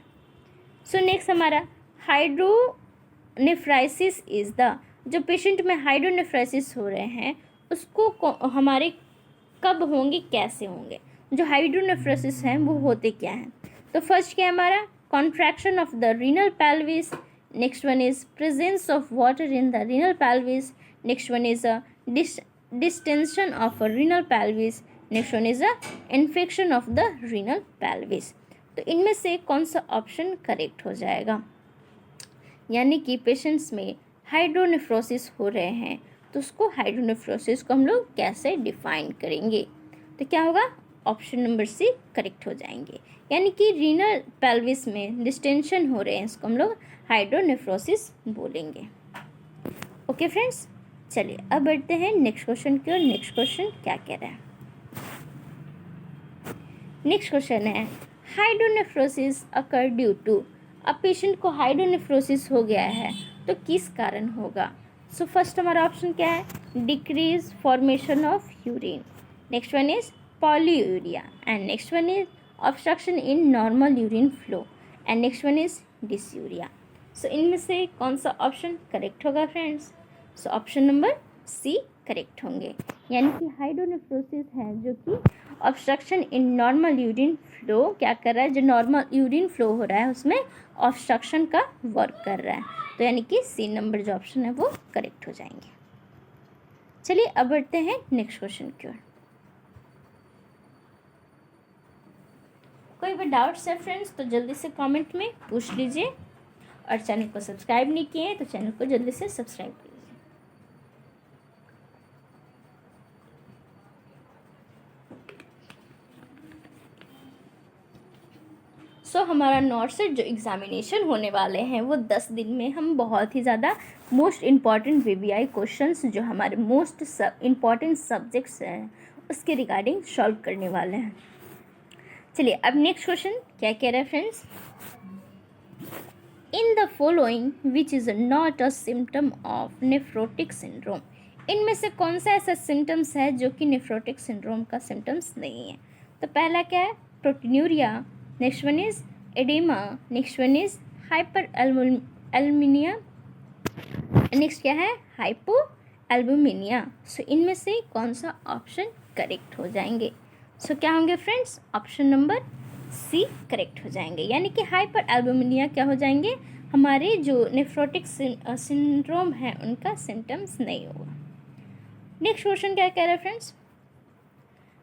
सो नेक्स्ट हमारा हाइड्रोनेफ्राइसिस इज़ द, जो पेशेंट में हाइड्रोनेफ्राइसिस हो रहे हैं उसको हमारे कब होंगे, कैसे होंगे, जो हाइड्रोनेफ्रोसिस हैं वो होते क्या हैं। तो फर्स्ट क्या है हमारा, contraction of the renal pelvis, next one is presence of water in the renal pelvis, next one is a distension of a renal pelvis, next one is a infection of the renal pelvis. तो इनमें से कौन सा ऑप्शन करेक्ट हो जाएगा, यानी कि पेशेंट्स में हाइड्रोनेफ्रोसिस हो रहे हैं तो उसको हाइड्रोनेफ्रोसिस को हम लोग कैसे डिफाइन करेंगे। तो क्या होगा, ऑप्शन नंबर सी करेक्ट हो जाएंगे, यानी कि रीनल पेल्विस में डिस्टेंशन हो रहे हैं इसको हम लोग हाइड्रोनेफ्रोसिस बोलेंगे। ओके फ्रेंड्स, चलिए अब बढ़ते हैं नेक्स्ट क्वेश्चन की ओर। नेक्स्ट क्वेश्चन क्या कह रहा है, नेक्स्ट क्वेश्चन है हाइड्रोनेफ्रोसिस अकर ड्यू टू, अब पेशेंट को हाइड्रोनेफ्रोसिस हो गया है तो किस कारण होगा। सो फर्स्ट हमारा ऑप्शन क्या है, decrease formation of urine, next one is polyuria and next one is obstruction in normal urine flow and next one is dysuria. So इनमें से कौन सा ऑप्शन करेक्ट होगा friends. So option number C correct होंगे, यानी कि हाइड्रोनेफ्रोसिस है जो कि obstruction in normal urine flow क्या कर रहा है, जो नॉर्मल यूरिन फ्लो हो रहा है उसमें ऑब्स्ट्रक्शन का वर्क कर रहा है, तो यानी कि सी नंबर जो ऑप्शन है वो करेक्ट हो जाएंगे। चलिए अब बढ़ते हैं नेक्स्ट क्वेश्चन की ओर। कोई भी डाउट्स है फ्रेंड्स तो जल्दी से कमेंट में पूछ लीजिए, और चैनल को सब्सक्राइब नहीं किए तो चैनल को जल्दी से सब्सक्राइब कीजिए। सो हमारा नॉर्थ से जो एग्ज़ामिनेशन होने वाले हैं वो 10 दिन में हम बहुत ही ज़्यादा मोस्ट इम्पॉर्टेंट वीवीआई क्वेश्चंस जो हमारे मोस्ट इम्पॉर्टेंट सब्जेक्ट्स हैं उसके रिगार्डिंग सॉल्व करने वाले हैं। चलिए अब नेक्स्ट क्वेश्चन क्या कह रहा है friends, in the following which is not a symptom of nephrotic syndrome, इनमें से कौन सा ऐसा सिम्टम्स है जो कि नेफ्रोटिक सिंड्रोम का सिम्टम्स नहीं है। तो पहला क्या है, proteinuria, next one is oedema, next one is hyper alumina, next क्या है हाइपो एल्बुमिनिया। सो इनमें से कौन सा ऑप्शन करेक्ट हो जाएंगे। सो क्या होंगे friends, option number C correct हो जाएंगे, यानी कि हाइपर एल्बुमिनिया क्या हो जाएंगे, हमारे जो नेफ्रोटिक सिंड्रोम है उनका सिम्टम्स नहीं होगा। नेक्स्ट क्वेश्चन क्या कह रहा है friends,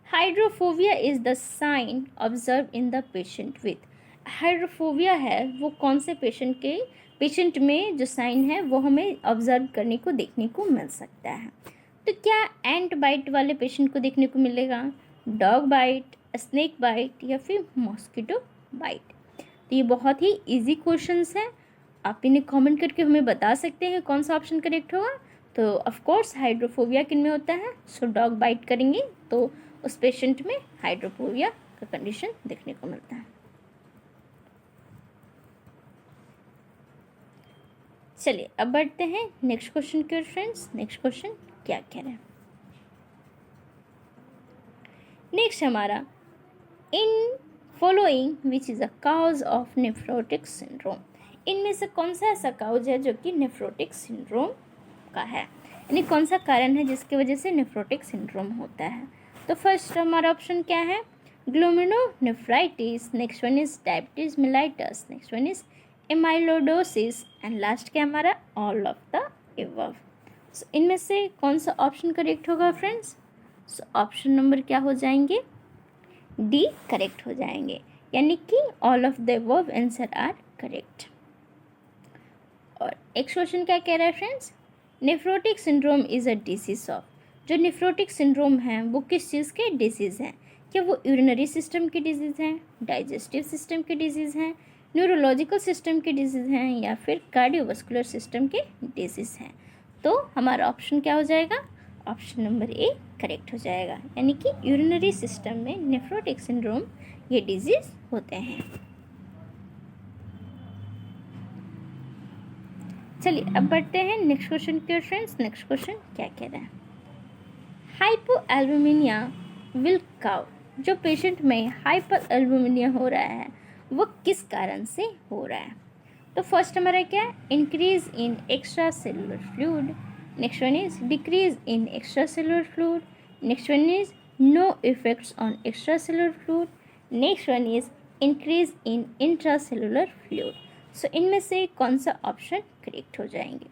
hydrophobia is the sign observe in the patient with, hydrophobia है वो कौन से पेशेंट में जो साइन है वो हमें ऑब्जर्व करने को देखने को मिल सकता है। तो क्या एंट बाइट वाले पेशेंट को देखने को मिलेगा, डॉग बाइट, स्नेक बाइट या फिर मॉस्किटो बाइट। तो ये बहुत ही इजी क्वेश्चंस हैं, आप इन्हें कमेंट करके हमें बता सकते हैं कौन सा ऑप्शन करेक्ट होगा। तो ऑफ कोर्स हाइड्रोफोबिया किन में होता है, सो डॉग बाइट करेंगे तो उस पेशेंट में हाइड्रोफोबिया का कंडीशन देखने को मिलता है। चलिए अब बढ़ते हैं नेक्स्ट क्वेश्चन की ओर फ्रेंड्स। नेक्स्ट क्वेश्चन क्या कह रहा है, नेक्स्ट हमारा in following which is a cause of nephrotic syndrome, इनमें से कौन सा ऐसा काउज है जो कि नेफ्रोटिक सिंड्रोम का है, यानी कौन सा कारण है जिसकी वजह से नेफ्रोटिक सिंड्रोम होता है। तो फर्स्ट हमारा ऑप्शन क्या है, glomerulonephritis, next one is diabetes mellitus, next one is amyloidosis and last क्या हमारा all of the above. So इनमें से कौन सा ऑप्शन करेक्ट होगा फ्रेंड्स? सो ऑप्शन नंबर क्या हो जाएंगे? डी करेक्ट हो जाएंगे, यानी कि all of the above answer are correct. और एक क्वेश्चन क्या कह रहा है friends? Nephrotic syndrome is a disease of. जो नेफ्रोटिक सिंड्रोम है वो किस चीज़ के डिजीज़ हैं? क्या वो यूरिनरी सिस्टम की डिजीज़ हैं, डाइजेस्टिव सिस्टम की डिजीज़ हैं, न्यूरोलॉजिकल सिस्टम की डिजीज़ हैं, या फिर कार्डियोवास्कुलर सिस्टम के डिजीज़ हैं? तो हमारा ऑप्शन क्या हो जाएगा? ऑप्शन नंबर ए करेक्ट हो जाएगा, यानी कि यूरिनरी सिस्टम में नेफ्रोटिक सिंड्रोम ये डिजीज़ होते हैं. चलिए अब बढ़ते हैं नेक्स्ट क्वेश्चन की ओर फ्रेंड्स. नेक्स्ट क्वेश्चन क्या कह रहा है? हाइपोएल्बुमिनिया विल काउ. जो पेशेंट में हाइपोएल्बुमिनिया हो रहा है वो किस कारण से हो रहा है? तो फर्स्ट हमारा क्या है? Increase in extra cellular fluid, next one is decrease in extra cellular fluid, next one is no effects on extra cellular fluid, next one is increase in intra cellular fluid. So इनमें से कौन सा ऑप्शन करेक्ट हो जाएंगे?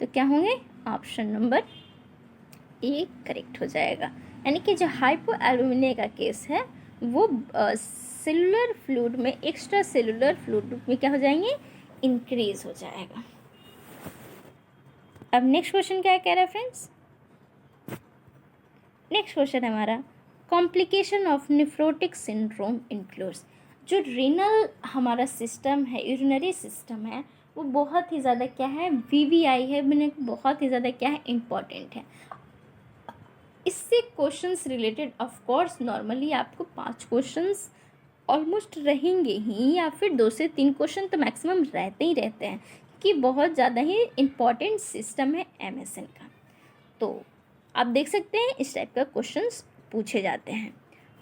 तो क्या होंगे? ऑप्शन नंबर ए करेक्ट हो जाएगा, यानी कि जो हाइपोएल्बुमिनिया का केस है वो सेलुलर फ्लूइड में एक्स्ट्रा सेलुलर फ्लूइड में क्या हो जाएंगे? इंक्रीज हो जाएगा. अब नेक्स्ट क्वेश्चन क्या कह रहा है फ्रेंड्स? नेक्स्ट क्वेश्चन हमारा complication of nephrotic syndrome includes. जो रीनल हमारा सिस्टम है, यूरिनरी सिस्टम है, वो बहुत ही ज़्यादा क्या है? वीवीआई है, मैंने बहुत ही ज़्यादा क्या है? इम्पॉर्टेंट है. इससे questions related of course normally आपको 5 क्वेश्चंस ऑलमोस्ट रहेंगे ही, या फिर 2 से 3 क्वेश्चन तो मैक्सिमम रहते ही रहते हैं, कि बहुत ज़्यादा ही इम्पॉर्टेंट सिस्टम है एमएसएन का. तो आप देख सकते हैं इस टाइप का क्वेश्चंस पूछे जाते हैं.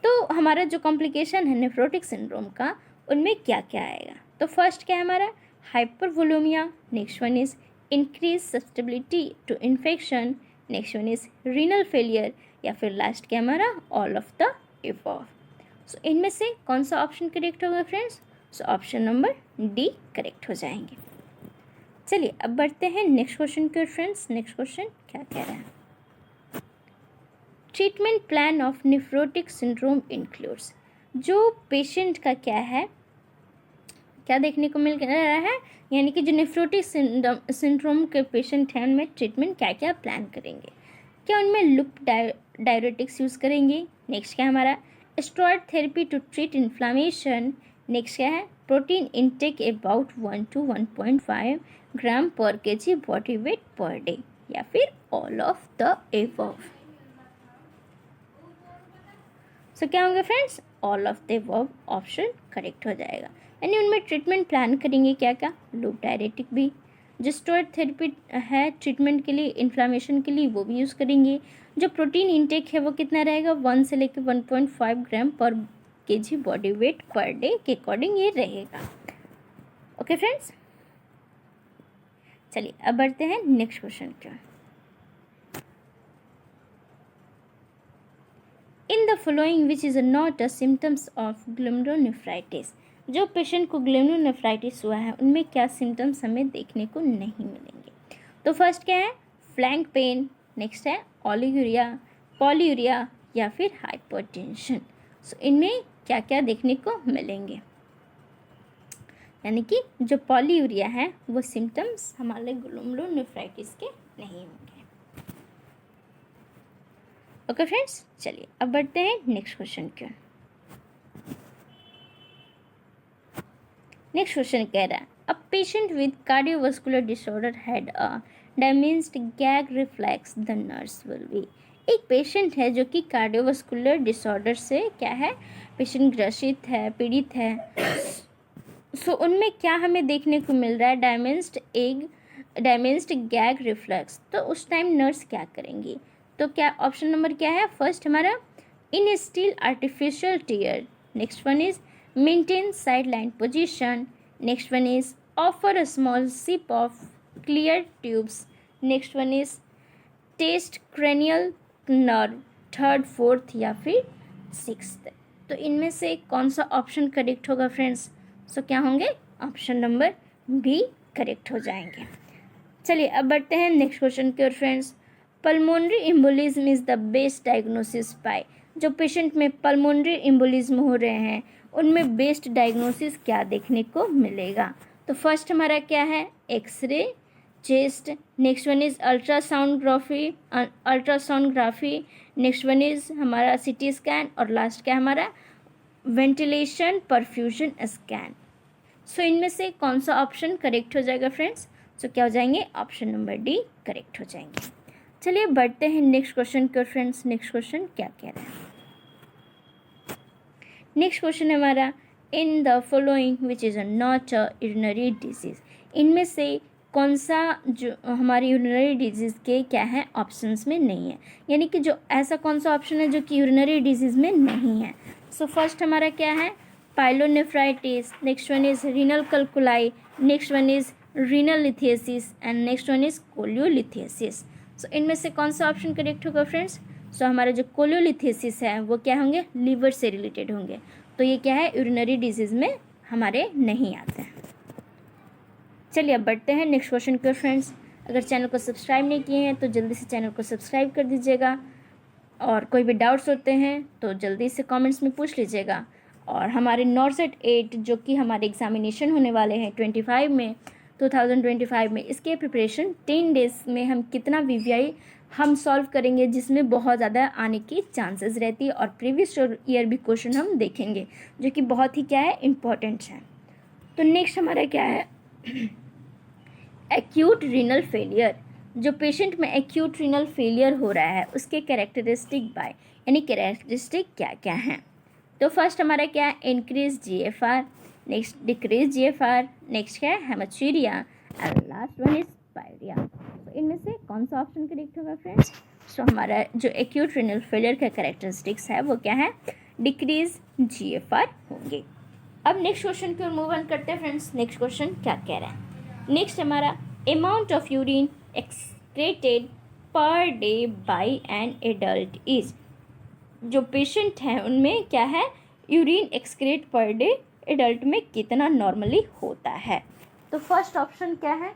तो हमारा जो कॉम्प्लिकेशन है नेफ्रोटिक सिंड्रोम का, उनमें क्या क्या आएगा? तो फर्स्ट क्या है हमारा? Hypervolemia, next one is increase susceptibility to infection, next one is renal failure, या फिर लास्ट क्या हमारा? All of the above. So इनमें से कौन सा ऑप्शन करेक्ट होगा friends? So option number D correct हो जाएंगे. चलिए अब बढ़ते हैं नेक्स्ट क्वेश्चन की ओर फ्रेंड्स. नेक्स्ट क्वेश्चन क्या कह रहा है? Treatment plan of nephrotic syndrome includes. जो पेशेंट का क्या है, क्या देखने को मिल रहा है, यानी कि जो नेफ्रोटिक सिंड्रोम के पेशेंट हैं उनमें ट्रीटमेंट क्या क्या प्लान करेंगे? क्या उनमें लूप डायरेटिक्स यूज़ करेंगे? नेक्स्ट क्या हमारा? Steroid therapy to treat inflammation, next क्या है? Protein intake about 1 to 1.5 gram per KG body weight per day, या फिर all of the above. So क्या होंगे friends? All of the above option correct हो जाएगा, यानी उनमें ट्रीटमेंट प्लान करेंगे क्या क्या? लूप डायरेटिक भी, जो स्टेरॉयड थेरेपी है ट्रीटमेंट के लिए, इन्फ्लामेशन के लिए, वो भी यूज़ करेंगे. जो प्रोटीन इंटेक है वो कितना रहेगा? 1 से लेकर 1.5 gram per KG body weight per day के अकॉर्डिंग ये रहेगा. ओके फ्रेंड्स, चलिए अब बढ़ते हैं नेक्स्ट क्वेश्चन की. इन the following which is not a symptoms of glomerulonephritis. जो पेशेंट को ग्लोमेरुलोनेफ्राइटिस हुआ है उनमें क्या सिम्टम्स हमें देखने को नहीं मिलेंगे? तो फर्स्ट क्या है? फ्लैंक पेन, नेक्स्ट है ओलिगुरिया, पॉलीयूरिया, या फिर हाइपरटेंशन. सो इनमें क्या क्या देखने को मिलेंगे? यानी कि जो पॉलीयूरिया है वो सिम्टम्स हमारे ग्लोमेरुलोनेफ्राइटिस के नहीं होंगे. ओके फ्रेंड्स, चलिए अब बढ़ते हैं नेक्स्ट क्वेश्चन की. नेक्स्ट क्वेश्चन कह रहा है a patient with cardiovascular disorder had a damaged gag reflex the nurse will be. एक पेशेंट है जो कि कार्डियोवास्कुलर डिसऑर्डर से क्या है? पेशेंट ग्रसित है, पीड़ित है. सो उनमें क्या हमें देखने को मिल रहा है? Damaged gag reflex. तो उस टाइम नर्स क्या करेंगी? तो क्या ऑप्शन नंबर क्या है? फर्स्ट हमारा instill artificial tear, next one is maintain sideline position, next one is offer a small sip of clear tubes, next one is test cranial nerve, third, fourth, या फिर सिक्स्थ. तो इनमें से कौन सा ऑप्शन करेक्ट होगा फ्रेंड्स? सो क्या होंगे? ऑप्शन नंबर बी करेक्ट हो जाएंगे। चलिए अब बढ़ते हैं नेक्स्ट क्वेश्चन की ओर friends. Pulmonary embolism is the best diagnosis by, जो पेशेंट में पल्मोनरी एम्बोलिज्म हो रहे हैं उनमें बेस्ट डायग्नोसिस क्या देखने को मिलेगा? तो फर्स्ट हमारा क्या है? X ray chest, next one is ultrasonography, नेक्स्ट वन इज़ हमारा सीटी स्कैन, और लास्ट क्या हमारा? Ventilation perfusion scan. सो इनमें से कौन सा ऑप्शन करेक्ट हो जाएगा फ्रेंड्स? सो क्या हो जाएंगे? ऑप्शन नंबर डी करेक्ट हो जाएंगे। चलिए बढ़ते हैं नेक्स्ट क्वेश्चन की ओर फ्रेंड्स। नेक्स्ट क्वेश्चन क्या कह रहा है? नेक्स्ट क्वेश्चन है हमारा, इन the following which is not a urinary disease, इनमें से कौन सा जो हमारी यूरिनरी डिजीज़ के क्या है ऑप्शंस में नहीं है, यानी कि जो ऐसा कौन सा ऑप्शन है जो कि यूरिनरी डिजीज़ में नहीं है? सो फर्स्ट हमारा क्या है? Pyelonephritis, next one is renal calculi, next one is renal lithiasis and next one is cholelithiasis. So इनमें से कौन सा ऑप्शन करेक्ट होगा फ्रेंड्स? सो हमारा जो कोलियोलिथियसिस है वो क्या होंगे? लीवर से रिलेटेड होंगे, तो ये क्या है? यूरिनरी डिजीज़ में हमारे नहीं आते हैं। चलिए अब बढ़ते हैं नेक्स्ट क्वेश्चन की ओर फ्रेंड्स। अगर चैनल को सब्सक्राइब नहीं किए हैं तो जल्दी से चैनल को सब्सक्राइब कर दीजिएगा, और कोई भी डाउट्स होते हैं तो जल्दी से कमेंट्स में पूछ लीजिएगा। और हमारे नॉर्सेट 8 जो कि हमारे एग्जामिनेशन होने वाले हैं 2025 में, इसके प्रिपरेशन 10 डेज़ में हम कितना वीवीआई हम सॉल्व करेंगे, जिसमें बहुत ज़्यादा आने की चांसेस रहती है, और प्रीवियस ईयर भी क्वेश्चन हम देखेंगे जो कि बहुत ही क्या है? इम्पॉर्टेंट है। तो नेक्स्ट हमारा क्या है? एक्यूट रीनल फेलियर, जो पेशेंट में एक्यूट रीनल फेलियर हो रहा है उसके कैरेक्टरिस्टिक बाय, यानी कैरेक्टरिस्टिक क्या क्या हैं? तो फर्स्ट हमारा क्या है? Increase GFR, next decrease GFR, next क्या है? Hematuria, and last one is pyuria. तो इनमें से कौन सा ऑप्शन करेक्ट होगा फ्रेंड्स? सो हमारा जो एक्यूट रीनल फेलियर का कैरेक्टरिस्टिक्स है वो क्या है? डिक्रीज जीएफआर होंगे। अब नेक्स्ट क्वेश्चन की ओर मूव ऑन करते हैं फ्रेंड्स। नेक्स्ट क्वेश्चन क्या कह रहा है? नेक्स्ट हमारा, amount of urine excreted per day by an adult is, जो पेशेंट हैं उनमें क्या है? Urine excrete per day adult में कितना नॉर्मली होता है? तो फर्स्ट ऑप्शन क्या है?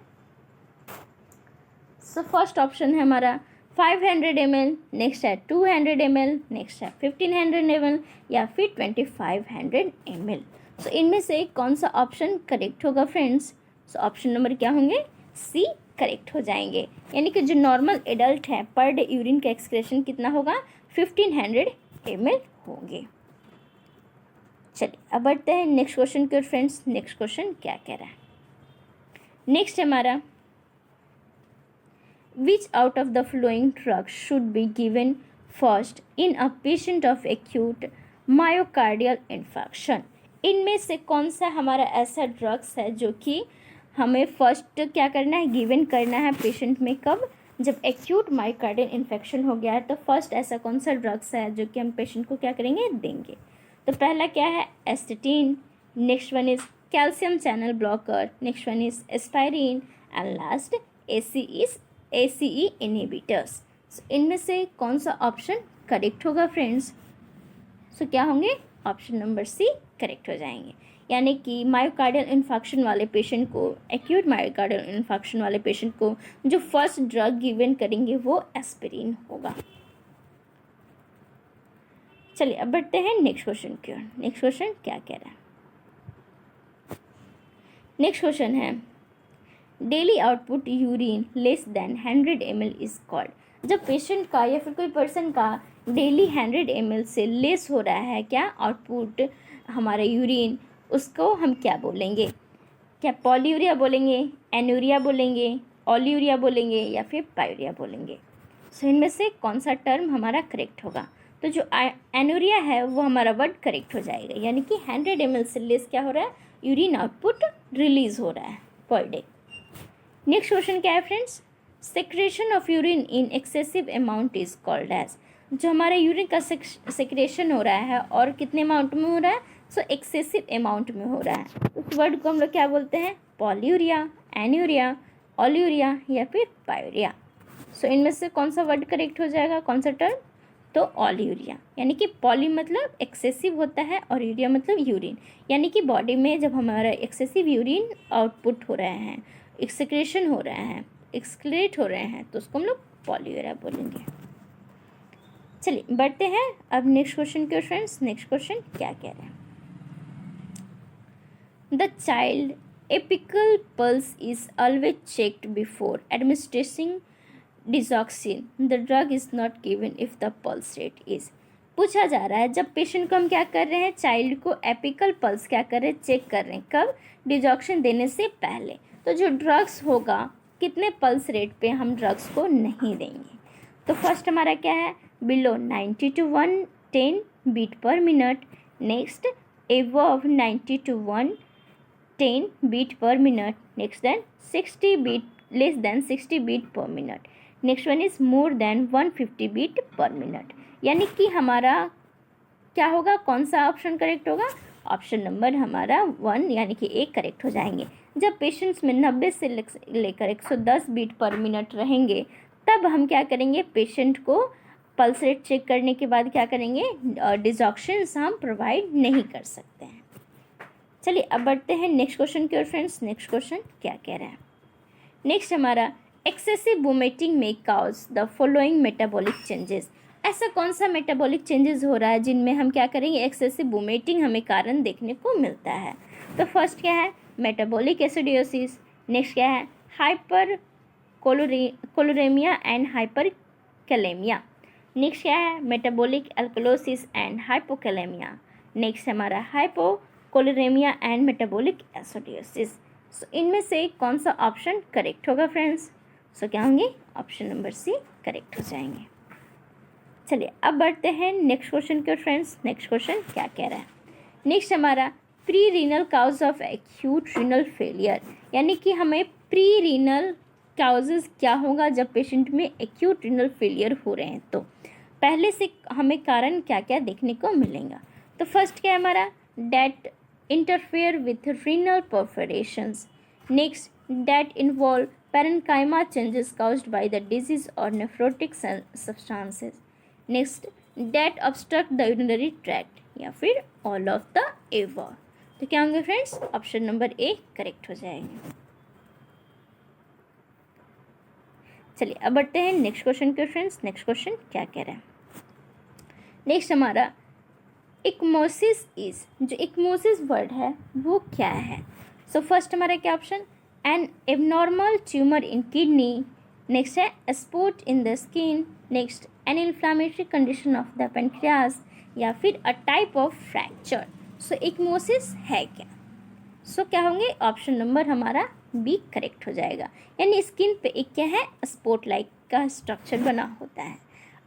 सो फर्स्ट ऑप्शन है हमारा 500 ml, नेक्स्ट है 200 ml, नेक्स्ट है 1500 ml, या फिर 2500 ml। सो इनमें से कौन सा ऑप्शन करेक्ट होगा फ्रेंड्स? सो ऑप्शन नंबर क्या होंगे? सी करेक्ट हो जाएंगे, यानी कि जो नॉर्मल एडल्ट है पर डे यूरिन का एक्सक्रेशन कितना होगा? 1500 ml होंगे। चलिए अब बढ़ते हैं नेक्स्ट क्वेश्चन की ओर फ्रेंड्स। नेक्स्ट क्वेश्चन क्या कह रहा है? नेक्स्ट हमारा, विच out of the flowing drugs should be given first in a patient of acute myocardial infection, इनमें से कौन सा हमारा ऐसा ड्रग्स है जो कि हमें फर्स्ट क्या करना है? गिवन करना है पेशेंट में। कब? जब एक्यूट मायोकार्डियल इन्फेक्शन हो गया है, तो फर्स्ट ऐसा कौन सा ड्रग्स है जो कि हम पेशेंट को क्या करेंगे? देंगे। तो पहला क्या है? एस्टेटिन, next one is calcium channel blocker, next one is एस्पायरिन, and last ACE inhibitors. इनमें से कौन सा ऑप्शन करेक्ट होगा फ्रेंड्स? सो क्या होंगे? ऑप्शन नंबर सी करेक्ट हो जाएंगे, यानी कि मायोकार्डियल इन्फेक्शन वाले पेशेंट को, एक्यूट मायोकार्डियल इन्फेक्शन वाले पेशेंट को जो फर्स्ट ड्रग गिवन करेंगे वो एस्पिरिन होगा। चलिए अब बढ़ते हैं नेक्स्ट क्वेश्चन की ओर। नेक्स्ट क्वेश्चन क्या कह रहा है? नेक्स्ट क्वेश्चन है, daily output urine less than 100 ml is called, जब पेशेंट का या फिर कोई पर्सन का डेली 100 ml से लेस हो रहा है क्या आउटपुट हमारे यूरिन, उसको हम क्या बोलेंगे? क्या पॉलीयूरिया बोलेंगे, एनूरिया बोलेंगे, ऑलियूरिया बोलेंगे, या फिर पायूरिया बोलेंगे? सो इनमें से कौन सा टर्म हमारा करेक्ट होगा? तो जो एनूरिया है वो हमारा वर्ड करेक्ट हो जाएगा, यानी कि 100 ml से लेस क्या हो रहा है? यूरिन आउटपुट रिलीज हो रहा है पर डे। नेक्स्ट क्वेश्चन क्या है friends? Secretion of urine in excessive amount is called as, जो हमारा यूरिन का सेक्रेशन हो रहा है और कितने अमाउंट में हो रहा है? सो एक्सेसिव अमाउंट में हो रहा है, उस वर्ड को हम लोग क्या बोलते हैं? पॉलीयूरिया, एन्यूरिया, ऑलियूरिया, या फिर पायूरिया। सो इनमें से कौन सा वर्ड करेक्ट हो जाएगा? कौन सा टर्म? तो ऑल यूरिया, यानी कि पॉली मतलब एक्सेसिव होता है और यूरिया मतलब यूरिन, यानी कि बॉडी में जब हमारा एक्सेसिव यूरिन आउटपुट हो रहे हैं, एक्सक्रीशन हो रहे हैं, एक्सक्रीट हो रहे हैं, तो उसको हम लोग पॉलीयूरिया बोलेंगे। चलिए बढ़ते हैं अब नेक्स्ट क्वेश्चन के फ्रेंड्स। नेक्स्ट क्वेश्चन क्या कह रहे हैं? The child apical pulse is always checked before administrating digoxin, the drug is not given if the pulse rate is. पूछा जा रहा है जब पेशेंट को हम क्या कर रहे हैं, चाइल्ड को एपिकल पल्स क्या कर रहे हैं, चेक कर रहे हैं, कब? डिजॉक्सिन देने से पहले। तो जो ड्रग्स होगा कितने पल्स रेट पे हम ड्रग्स को नहीं देंगे। तो फर्स्ट हमारा क्या है, below 90 to 110 beat per minute, next above 90 to 110 beat per minute, next than 60 beat, less than 60 beat per minute, next one is more than 150 beat per minute. यानी कि हमारा क्या होगा, कौन सा ऑप्शन करेक्ट होगा? ऑप्शन नंबर हमारा 1 यानी कि एक करेक्ट हो जाएंगे। जब पेशेंट्स में 90 से लेकर 110 बीट पर मिनट रहेंगे तब हम क्या करेंगे, पेशेंट को पल्स रेट चेक करने के बाद क्या करेंगे, डिजॉक्सिन्स हम प्रोवाइड नहीं कर सकते हैं। चलिए अब बढ़ते हैं नेक्स्ट क्वेश्चन की ओर फ्रेंड्स। नेक्स्ट क्वेश्चन क्या कह रहे हैं? नेक्स्ट हमारा एक्सेसिव वोमिटिंग में cause the following metabolic changes. ऐसा कौन सा मेटाबॉलिक चेंजेस हो रहा है जिनमें हम क्या करेंगे, एक्सेसिव वोमिटिंग हमें कारण देखने को मिलता है। तो फर्स्ट क्या है, मेटाबॉलिक एसिडोसिस, नेक्स्ट क्या है, hyperchloremia and hyperkalemia, next क्या है, metabolic alkalosis and hypokalemia, next हमारा hypochloremia and metabolic acidosis. So इनमें से कौन सा ऑप्शन करेक्ट होगा फ्रेंड्स? सो क्या होंगे, ऑप्शन नंबर सी करेक्ट हो जाएंगे। चलिए अब बढ़ते हैं नेक्स्ट क्वेश्चन के फ्रेंड्स। नेक्स्ट क्वेश्चन क्या कह रहा है? नेक्स्ट हमारा pre renal cause of acute renal failure, यानी कि हमें प्री रीनल काउजेज क्या होगा जब पेशेंट में एक्यूट रीनल फेलियर हो रहे हैं, तो पहले से हमें कारण क्या क्या देखने को मिलेगा। तो फर्स्ट क्या है हमारा, date interfere with renal perforations, next that involve parenchyma changes caused by the disease or nephrotic substances, next that obstruct the urinary tract, या फिर all of the above। तो क्या होंगे friends, option number A correct हो जाएंगे। चलिए अब बढ़ते हैं नेक्स्ट क्वेश्चन के फ्रेंड्स। नेक्स्ट क्वेश्चन क्या कह रहे हैं? नेक्स्ट हमारा इक्मोसिस इज, जो इक्मोसिस वर्ड है वो क्या है? सो फर्स्ट हमारा क्या option, an abnormal tumor in kidney, next है spot in the skin, next an inflammatory condition of the pancreas, या फिर a type of fracture. So ecchymosis है क्या? सो क्या होंगे, ऑप्शन नंबर हमारा बी करेक्ट हो जाएगा, यानी स्किन पे एक क्या है, स्पॉट लाइक का स्ट्रक्चर बना होता है।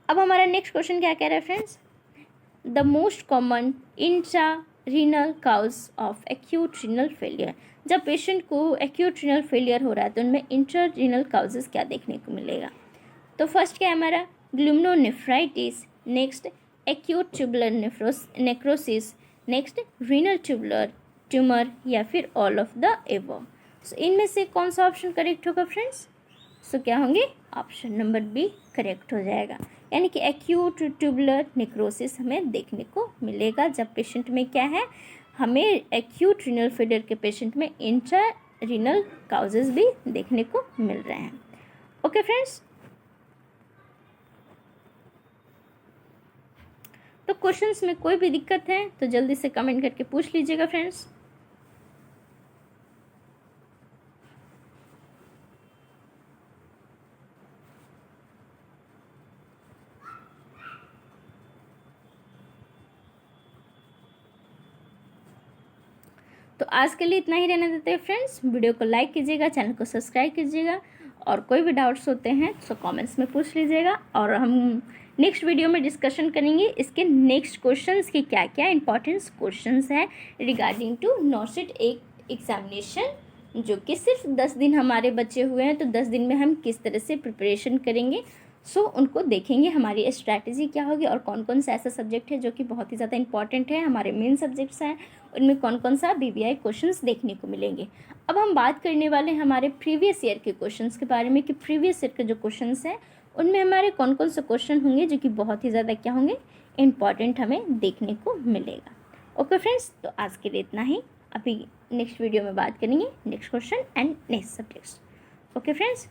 अब हमारा नेक्स्ट क्वेश्चन क्या कह रहा है friends, the most common intrarenal cause of acute renal failure. जब पेशेंट को एक्यूट रीनल फेलियर हो रहा है तो उनमें इंट्रा-रीनल काउजेस क्या देखने को मिलेगा? तो फर्स्ट क्या है हमारा, glomerulonephritis, next acute tubular necrosis, next renal tubular tumor, या फिर all of the above. So इनमें से कौन सा ऑप्शन करेक्ट होगा फ्रेंड्स? सो क्या होंगे, ऑप्शन नंबर बी करेक्ट हो जाएगा, यानी कि एक्यूट ट्यूबुलर नेक्रोसिस हमें देखने को मिलेगा जब पेशेंट में क्या है, हमें एक्यूट रीनल फेलियर के पेशेंट में इंट्रा रीनल काउजेस भी देखने को मिल रहे हैं। ओके फ्रेंड्स, तो क्वेश्चंस में कोई भी दिक्कत है तो जल्दी से कमेंट करके पूछ लीजिएगा फ्रेंड्स। तो आज के लिए इतना ही रहने देते हैं फ्रेंड्स। वीडियो को लाइक कीजिएगा, चैनल को सब्सक्राइब कीजिएगा, और कोई भी डाउट्स होते हैं तो कमेंट्स में पूछ लीजिएगा, और हम नेक्स्ट वीडियो में डिस्कशन करेंगे इसके नेक्स्ट क्वेश्चंस की क्या क्या इंपॉर्टेंट क्वेश्चंस हैं रिगार्डिंग टू नॉर्सेट एग्जामिनेशन, जो कि सिर्फ 10 दिन हमारे बचे हुए हैं। तो 10 दिन में हम किस तरह से प्रिपरेशन करेंगे, सो उनको देखेंगे, हमारी स्ट्रैटेजी क्या होगी, और कौन कौन सा ऐसा सब्जेक्ट है जो कि बहुत ही ज़्यादा इंपॉर्टेंट है, हमारे मेन सब्जेक्ट्स हैं, उनमें कौन कौन सा BBI क्वेश्चंस देखने को मिलेंगे। अब हम बात करने वाले हैं हमारे प्रीवियस ईयर के क्वेश्चंस के बारे में कि प्रीवियस ईयर के जो क्वेश्चंस हैं उनमें हमारे कौन कौन से क्वेश्चन होंगे जो कि बहुत ही ज़्यादा क्या होंगे, इम्पॉर्टेंट हमें देखने को मिलेगा। ओके फ्रेंड्स, तो आज के लिए इतना ही। अभी नेक्स्ट वीडियो में बात करेंगे next question and next subjects. Okay friends.